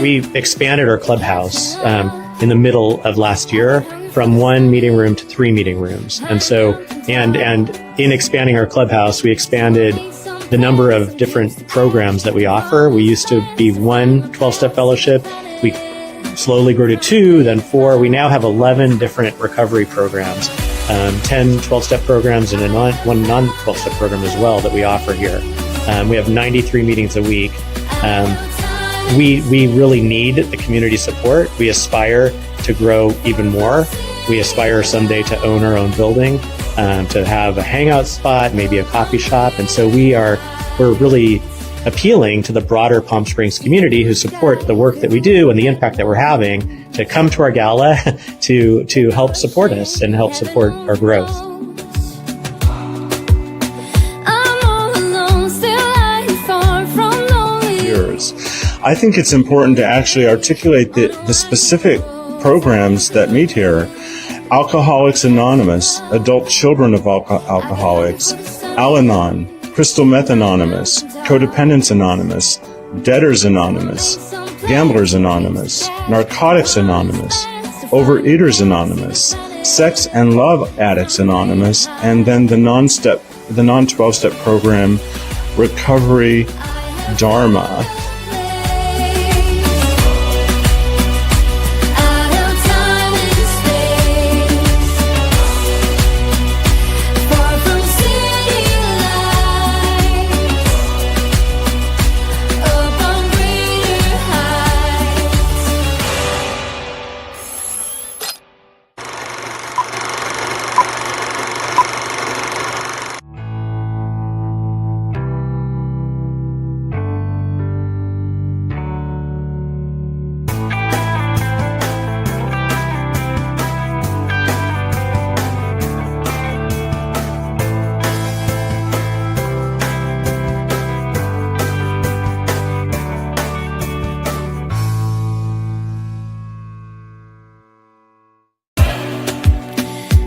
we expanded our clubhouse in the middle of last year from 1 meeting room to 3 meeting rooms. And so, and in expanding our clubhouse, we expanded the number of different programs that we offer. We used to be 1 12-step fellowship. We slowly grew to 2, then 4. We now have 11 different recovery programs, 10 12-step programs and one non-12-step program as well that we offer here. We have 93 meetings a week. We really need the community support. We aspire to grow even more. We aspire someday to own our own building, to have a hangout spot, maybe a coffee shop. And so we're really appealing to the broader Palm Springs community who support the work that we do and the impact that we're having to come to our gala to help support us and help support our growth. I think it's important to actually articulate the specific programs that meet here. Alcoholics Anonymous, Adult Children of Alcoholics, Al-Anon, Crystal Meth Anonymous, Codependence Anonymous, Debtors Anonymous, Gamblers Anonymous, Narcotics Anonymous, Overeaters Anonymous, Sex and Love Addicts Anonymous, and then the non-12-step program, Recovery Dharma.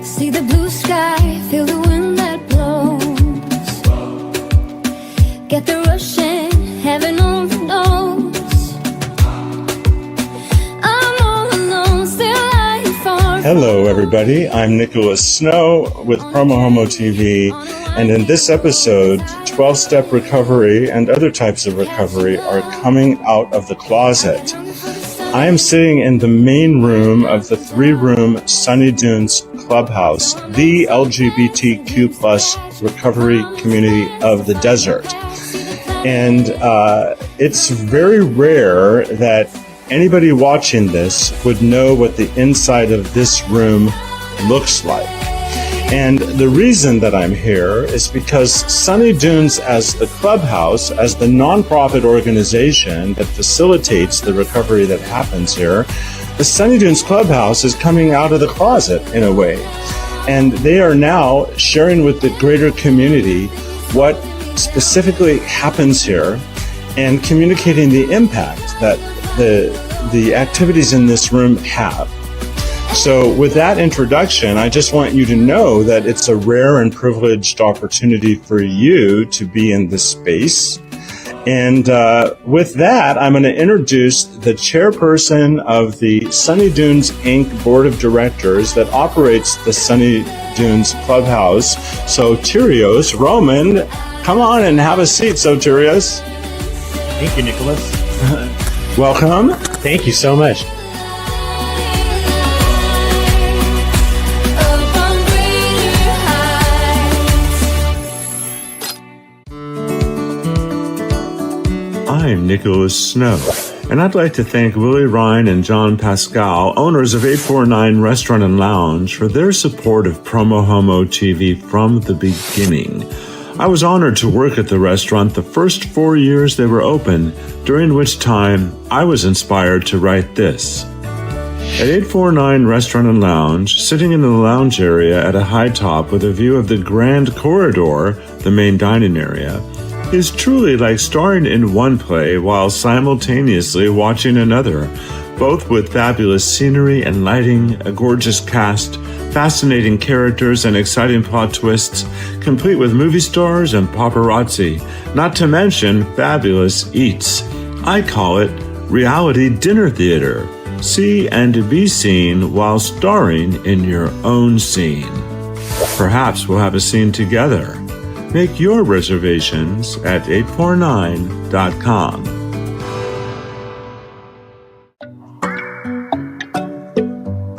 See the blue sky, feel the wind that blows. Get the rush in, heaven only knows. I'm all alone, still lying far. Hello, everybody. I'm Nicholas Snow with PromoHomo.TV, and in this episode, 12-step recovery and other types of recovery are coming out of the closet. I am sitting in the main room of the 3-room Sunny Dunes Clubhouse, the LGBTQ plus recovery community of the desert. And it's very rare that anybody watching this would know what the inside of this room looks like. And the reason that I'm here is because Sunny Dunes as the clubhouse, as the nonprofit organization that facilitates the recovery that happens here, the Sunny Dunes Clubhouse is coming out of the closet in a way. And they are now sharing with the greater community what specifically happens here and communicating the impact that the activities in this room have. So with that introduction, I just want you to know that it's a rare and privileged opportunity for you to be in this space. And with that, I'm going to introduce the chairperson of the Sunny Dunes Inc. Board of Directors that operates the Sunny Dunes Clubhouse. So Tyrios, Roman, come on and have a seat, Tyrios. Thank you, Nicholas. Welcome. Thank you so much. I'm Nicholas Snow, and I'd like to thank Willie Ryan and John Pascal, owners of 849 Restaurant and Lounge, for their support of PromoHomo.TV from the beginning. I was honored to work at the restaurant the first 4 years they were open, during which time I was inspired to write this. At 849 Restaurant and Lounge, sitting in the lounge area at a high top with a view of the Grand Corridor, the main dining area, is truly like starring in one play while simultaneously watching another, both with fabulous scenery and lighting, a gorgeous cast, fascinating characters, and exciting plot twists, complete with movie stars and paparazzi, not to mention fabulous eats. I call it reality dinner theater. See and be seen while starring in your own scene. Perhaps we'll have a scene together. Make your reservations at 849.com.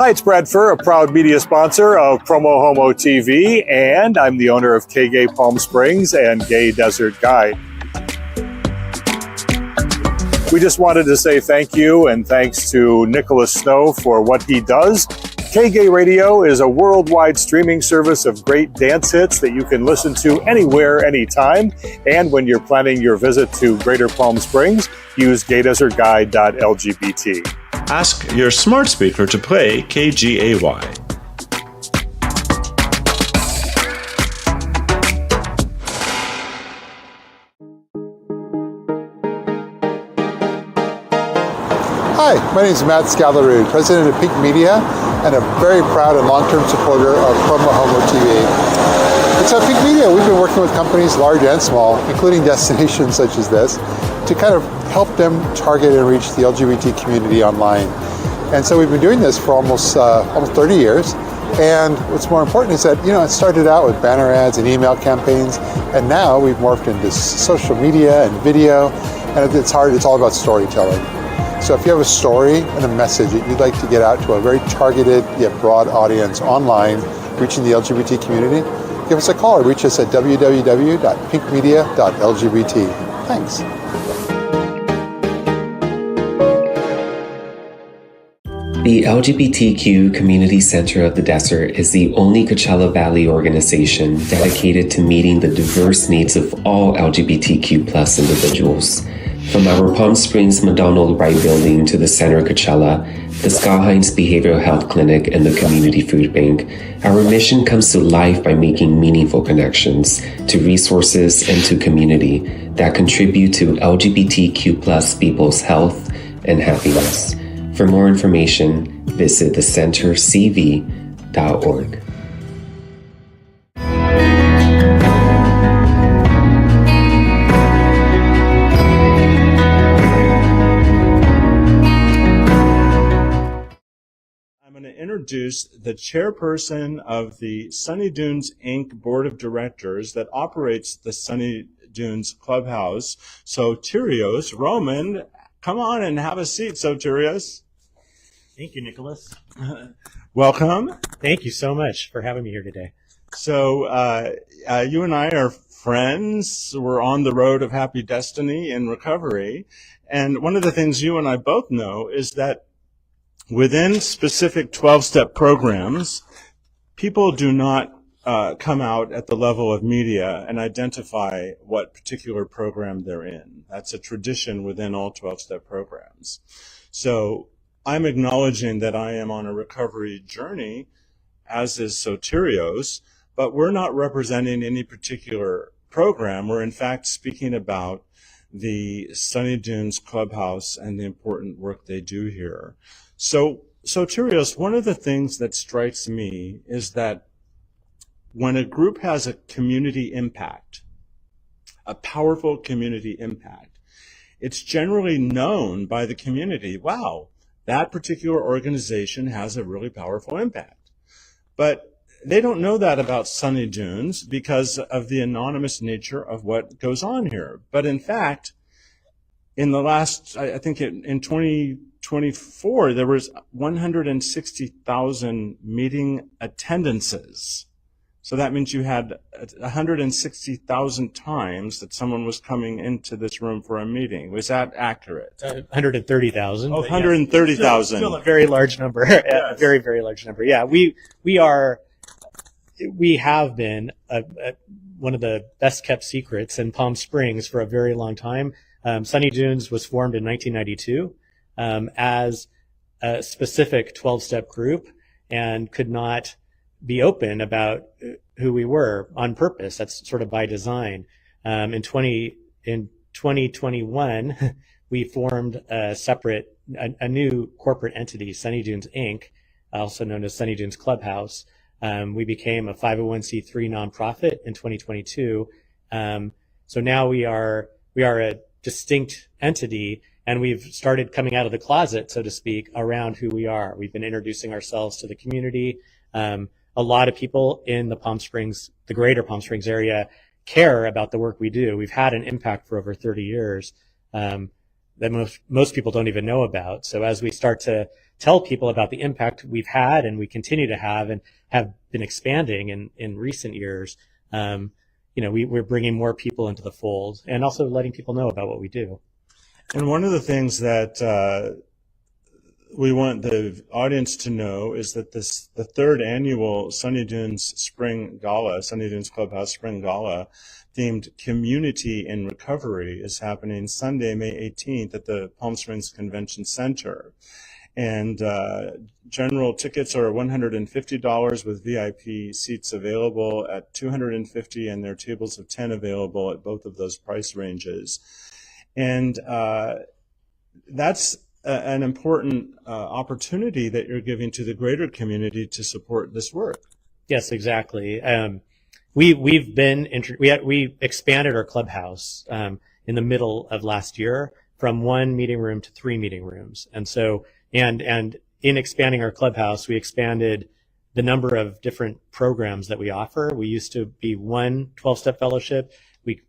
Hi, it's Brad Furr, a proud media sponsor of PromoHomo.TV, and I'm the owner of K-Gay Palm Springs and Gay Desert Guide. We just wanted to say thank you and thanks to Nicholas Snow for what he does. K-Gay Radio is a worldwide streaming service of great dance hits that you can listen to anywhere, anytime. And when you're planning your visit to Greater Palm Springs, use gaydesertguide.lgbt. Ask your smart speaker to play KGAY. Hi, my name is Matt Scalarude, president of Pink Media, and a very proud and long-term supporter of PromoHomo.TV. At Pink Media, we've been working with companies large and small, including destinations such as this, to kind of help them target and reach the LGBT community online. And so we've been doing this for almost 30 years. And what's more important is that, it started out with banner ads and email campaigns, and now we've morphed into social media and video, and it's all about storytelling. So if you have a story and a message that you'd like to get out to a very targeted yet broad audience online, reaching the LGBT community, give us a call or reach us at www.pinkmedia.lgbt. Thanks. The LGBTQ Community Center of the Desert is the only Coachella Valley organization dedicated to meeting the diverse needs of all LGBTQ plus individuals. From our Palm Springs McDonald Wright Building to the Center Coachella, the Scott Hines Behavioral Health Clinic, and the Community Food Bank, our mission comes to life by making meaningful connections to resources and to community that contribute to LGBTQ plus people's health and happiness. For more information, visit thecentercv.org. Introduce the chairperson of the Sunny Dunes Inc. Board of Directors that operates the Sunny Dunes Clubhouse, Soterios Roman. Come on and have a seat, Soterios. Thank you, Nicholas. Welcome. Thank you so much for having me here today. So you and I are friends. We're on the road of happy destiny in recovery. And one of the things you and I both know is that within specific 12-step programs, people do not come out at the level of media and identify what particular program they're in. That's a tradition within all 12-step programs. So I'm acknowledging that I am on a recovery journey, as is Soterios, but we're not representing any particular program. We're in fact speaking about the Sunny Dunes Clubhouse and the important work they do here. So, Soterios, one of the things that strikes me is that when a group has a community impact, a powerful community impact, it's generally known by the community, wow, that particular organization has a really powerful impact. But they don't know that about Sunny Dunes because of the anonymous nature of what goes on here. But in fact, in the last, I think in 2024, there was 160,000 meeting attendances. So that means you had 160,000 times that someone was coming into this room for a meeting. Was that accurate? 130,000. Oh, 130,000. Still a very large number. Yes. A very, very large number. Yeah, we have been one of the best kept secrets in Palm Springs for a very long time. Sunny Dunes was formed in 1992 as a specific 12-step group and could not be open about who we were on purpose. That's sort of by design. In 2021, we formed a new corporate entity, Sunny Dunes Inc., also known as Sunny Dunes Clubhouse. We became a 501c3 nonprofit in 2022. So now we are a distinct entity, and we've started coming out of the closet, so to speak, around who we are. We've been introducing ourselves to the community. A lot of people in the Palm Springs, the greater Palm Springs area, care about the work we do. We've had an impact for over 30 years that most people don't even know about. So as we start to tell people about the impact we've had and we continue to have and have been expanding in recent years, we're bringing more people into the fold and also letting people know about what we do. And one of the things that we want the audience to know is that the third annual Sunny Dunes Spring Gala, Sunny Dunes Clubhouse Spring Gala, themed Community in Recovery, is happening Sunday, May 18th at the Palm Springs Convention Center. And general tickets are $150 with VIP seats available at $250, and there are tables of 10 available at both of those price ranges. And that's an important opportunity that you're giving to the greater community to support this work. Yes, exactly. We expanded our clubhouse in the middle of last year from 1 meeting room to 3 meeting rooms, and so and in expanding our clubhouse, we expanded the number of different programs that we offer. We used to be 1 12-step fellowship. We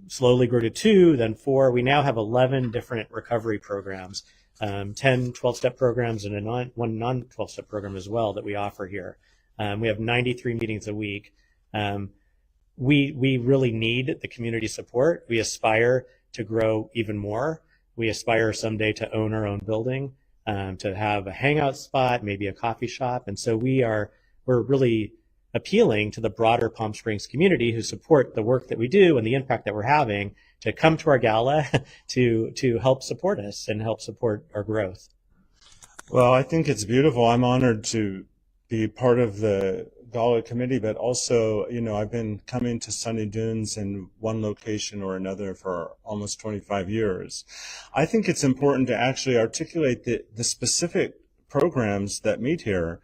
slowly grew to 2, then 4. We now have 11 different recovery programs. 10 12-step programs and one non-12-step program as well that we offer here. We have 93 meetings a week. We really need the community support. We aspire to grow even more. We aspire someday to own our own building, to have a hangout spot, maybe a coffee shop. And so we're really appealing to the broader Palm Springs community who support the work that we do and the impact that we're having to come to our gala to help support us and help support our growth. Well, I think it's beautiful. I'm honored to be part of the gala committee, but also, I've been coming to Sunny Dunes in one location or another for almost 25 years. I think it's important to actually articulate the specific programs that meet here.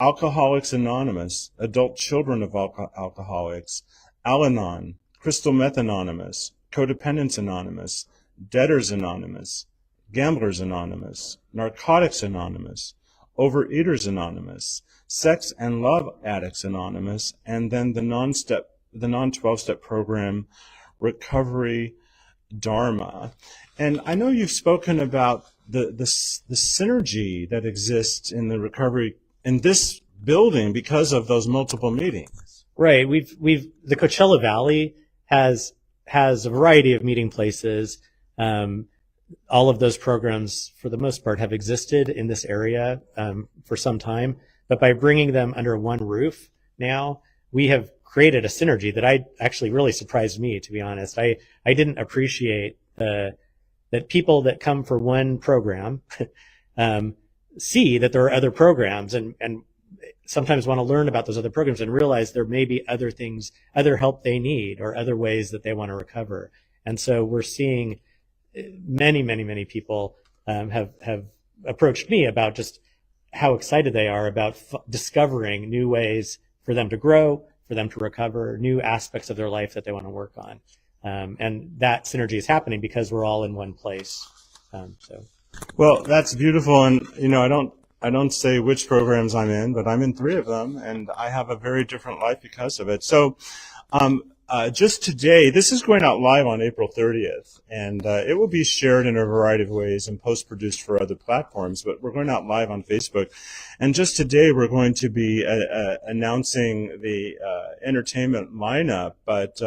Alcoholics Anonymous, Adult Children of Alcoholics, Al-Anon, Crystal Meth Anonymous, Codependents Anonymous, Debtors Anonymous, Gamblers Anonymous, Narcotics Anonymous, Overeaters Anonymous, Sex and Love Addicts Anonymous, and then the non-12-step program, Recovery Dharma. And I know you've spoken about the synergy that exists in the recovery in this building because of those multiple meetings. Right. The Coachella Valley has a variety of meeting places. All of those programs, for the most part, have existed in this area for some time. But by bringing them under one roof now, we have created a synergy that actually really surprised me, to be honest. I didn't appreciate that people that come for one program see that there are other programs and sometimes want to learn about those other programs and realize there may be other things, other help they need or other ways that they want to recover. And so we're seeing many people have approached me about just how excited they are about discovering new ways for them to grow, for them to recover, new aspects of their life that they want to work on. And that synergy is happening because we're all in one place. Well, that's beautiful. And, I don't say which programs I'm in, but I'm in 3 of them, and I have a very different life because of it. So, just today, this is going out live on April 30th, and it will be shared in a variety of ways and post-produced for other platforms, but we're going out live on Facebook. And just today, we're going to be announcing the entertainment lineup, but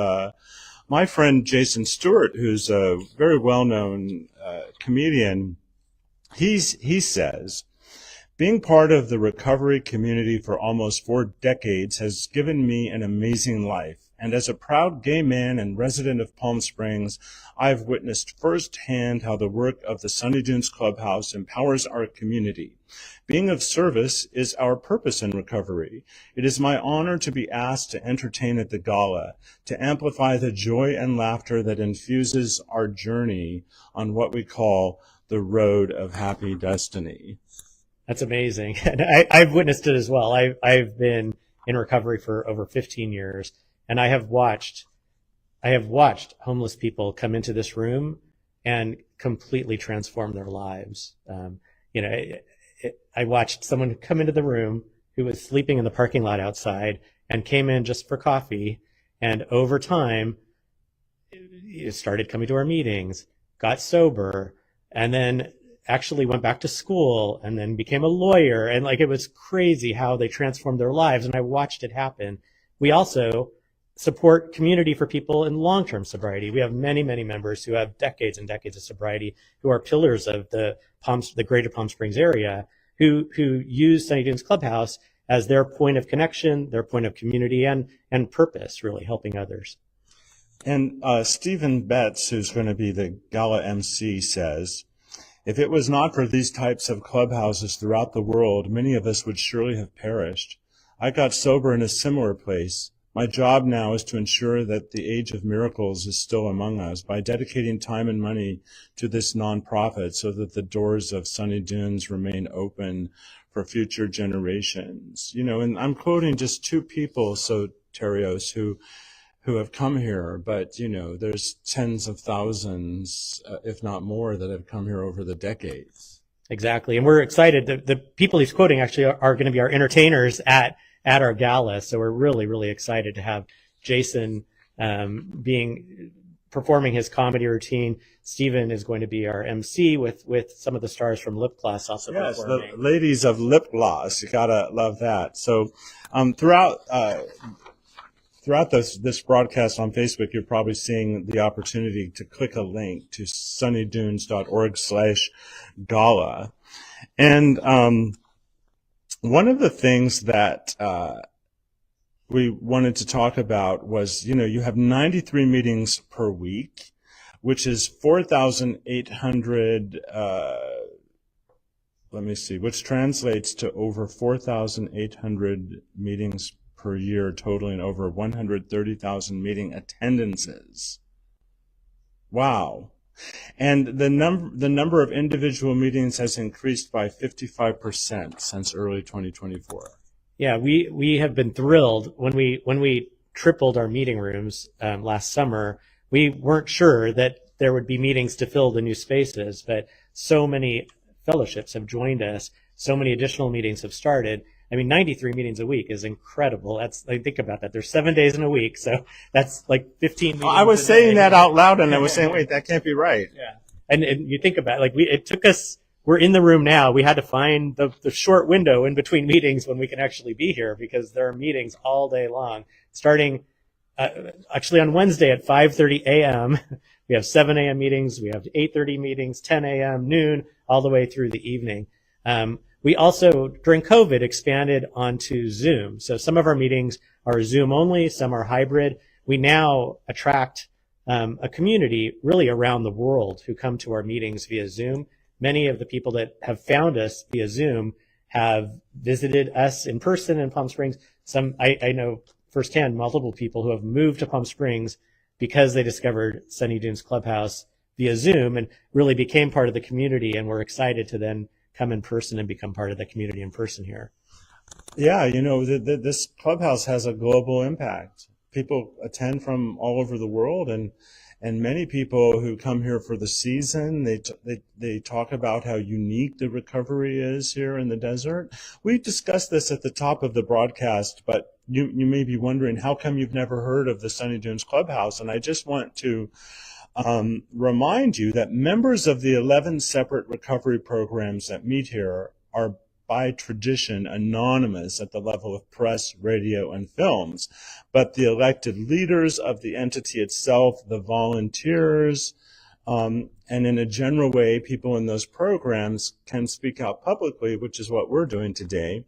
my friend Jason Stewart, who's a very well-known comedian, he says, being part of the recovery community for almost 4 decades has given me an amazing life. And as a proud gay man and resident of Palm Springs, I've witnessed firsthand how the work of the Sunny Dunes Clubhouse empowers our community. Being of service is our purpose in recovery. It is my honor to be asked to entertain at the gala, to amplify the joy and laughter that infuses our journey on what we call the road of happy destiny. That's amazing. And I've witnessed it as well. I've been in recovery for over 15 years, and I have watched homeless people come into this room and completely transform their lives. I watched someone come into the room who was sleeping in the parking lot outside and came in just for coffee. And over time, started coming to our meetings, got sober, and then actually went back to school and then became a lawyer. And like, it was crazy how they transformed their lives. And I watched it happen. We also support community for people in long-term sobriety. We have many, many members who have decades and decades of sobriety, who are pillars of the greater Palm Springs area, who use Sunny Dunes Clubhouse as their point of connection, their point of community and purpose, really helping others. And Stephen Betts, who's going to be the Gala MC, says, if it was not for these types of clubhouses throughout the world, many of us would surely have perished. I got sober in a similar place. My job now is to ensure that the age of miracles is still among us by dedicating time and money to this nonprofit so that the doors of Sunny Dunes remain open for future generations. And I'm quoting just two people, Soterios, who have come here, but there's tens of thousands, if not more, that have come here over the decades. Exactly, and we're excited. The people he's quoting actually are going to be our entertainers at our gala, so we're really, really excited to have Jason performing his comedy routine. Stephen is going to be our MC with some of the stars from Lip Gloss also performing. Yes, the ladies of Lip Gloss, you gotta love that. So throughout this broadcast on Facebook, you're probably seeing the opportunity to click a link to sunnydunes.org/gala. And one of the things that we wanted to talk about was, you have 93 meetings per week, which is 4,800, which translates to over 4,800 meetings per year, totaling over 130,000 meeting attendances. Wow. And the number of individual meetings has increased by 55% since early 2024. Yeah, we have been thrilled when we tripled our meeting rooms last summer. We weren't sure that there would be meetings to fill the new spaces, but so many fellowships have joined us. So many additional meetings have started. 93 meetings a week is incredible. Think about that. There's 7 days in a week, so that's like 15 meetings. I was saying that out loud, and I was saying, wait, that can't be right. Yeah, and you think about it, it took us. We're in the room now. We had to find the short window in between meetings when we can actually be here, because there are meetings all day long, starting actually on Wednesday at 5:30 a.m. We have 7 a.m. meetings. We have 8:30 meetings, 10 a.m., noon, all the way through the evening. We also, during COVID, expanded onto Zoom. So some of our meetings are Zoom only, some are hybrid. We now attract a community really around the world who come to our meetings via Zoom. Many of the people that have found us via Zoom have visited us in person in Palm Springs. I know firsthand multiple people who have moved to Palm Springs because they discovered Sunny Dunes Clubhouse via Zoom and really became part of the community, and we're excited to then come in person and become part of the community in person here. Yeah, this clubhouse has a global impact. People attend from all over the world, and many people who come here for the season, they talk about how unique the recovery is here in the desert. We discussed this at the top of the broadcast, but you may be wondering, how come you've never heard of the Sunny Dunes Clubhouse? And I just want to remind you that members of the 11 separate recovery programs that meet here are by tradition anonymous at the level of press, radio, and films. But the elected leaders of the entity itself, the volunteers, and in a general way, people in those programs can speak out publicly, which is what we're doing today.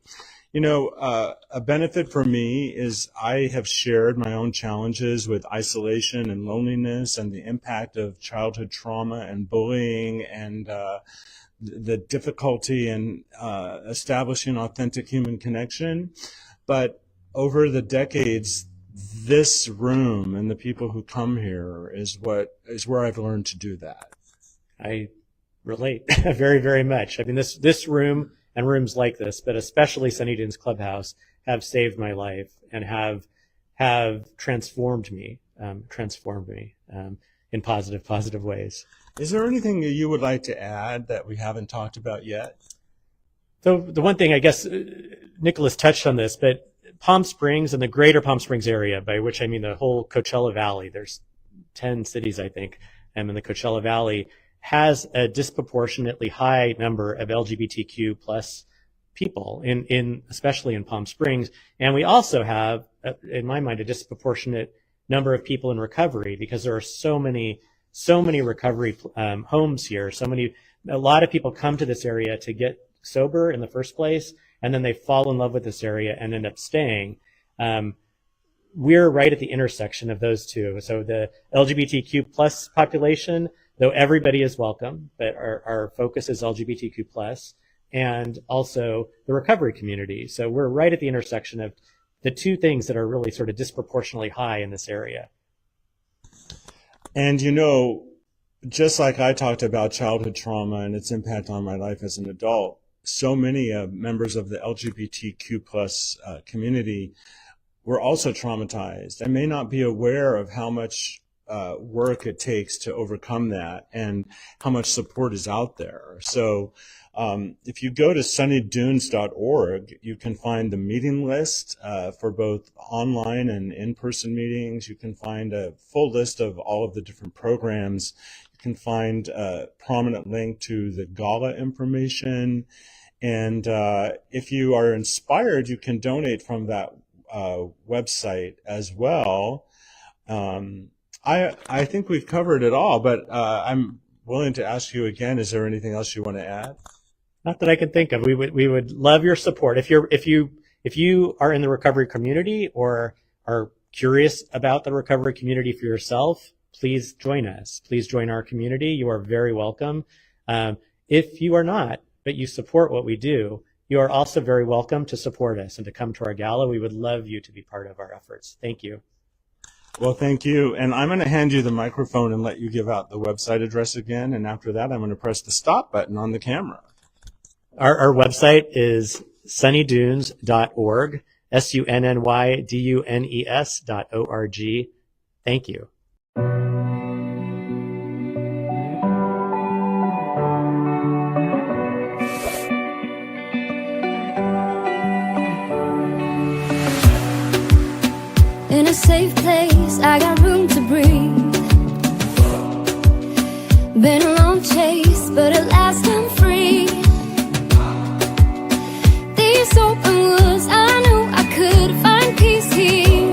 A benefit for me is I have shared my own challenges with isolation and loneliness and the impact of childhood trauma and bullying and the difficulty in establishing authentic human connection. But over the decades, this room and the people who come here is where I've learned to do that. I relate very, very much. This room and rooms like this, but especially Sunny Dunes Clubhouse, have saved my life and have transformed me in positive ways. Is there anything that you would like to add that we haven't talked about yet? So the one thing, I guess, Nicholas touched on this, but Palm Springs and the greater Palm Springs area, by which I mean the whole Coachella Valley, there's 10 cities, I think, in the Coachella Valley, has a disproportionately high number of LGBTQ plus people, especially in Palm Springs. And we also have, in my mind, a disproportionate number of people in recovery, because there are so many recovery homes here. A lot of people come to this area to get sober in the first place, and then they fall in love with this area and end up staying. We're right at the intersection of those two. So the LGBTQ plus population, though everybody is welcome, but our focus is LGBTQ plus, and also the recovery community. So we're right at the intersection of the two things that are really sort of disproportionately high in this area. And just like I talked about childhood trauma and its impact on my life as an adult, so many members of the LGBTQ plus community were also traumatized and may not be aware of how much work it takes to overcome that and how much support is out there. So if you go to sunnydunes.org, you can find the meeting list for both online and in-person meetings. You can find a full list of all of the different programs. You can find a prominent link to the Gala information. And if you are inspired, you can donate from that website as well. I think we've covered it all, but I'm willing to ask you again, is there anything else you want to add? Not that I can think of. We would love your support. If you are in the recovery community or are curious about the recovery community for yourself, please join us. Please join our community. You are very welcome. If you are not, but you support what we do, you are also very welcome to support us and to come to our gala. We would love you to be part of our efforts. Thank you. Well, thank you. And I'm going to hand you the microphone and let you give out the website address again. And after that, I'm going to press the stop button on the camera. Our website is sunnydunes.org, sunnydunes.org. Thank you. In a safe place, I got room to breathe. Been a long chase, but at last I'm free. These open woods, I knew I could find peace here.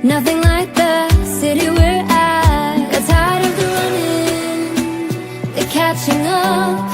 Nothing like the city where I got tired of the running, the catching up.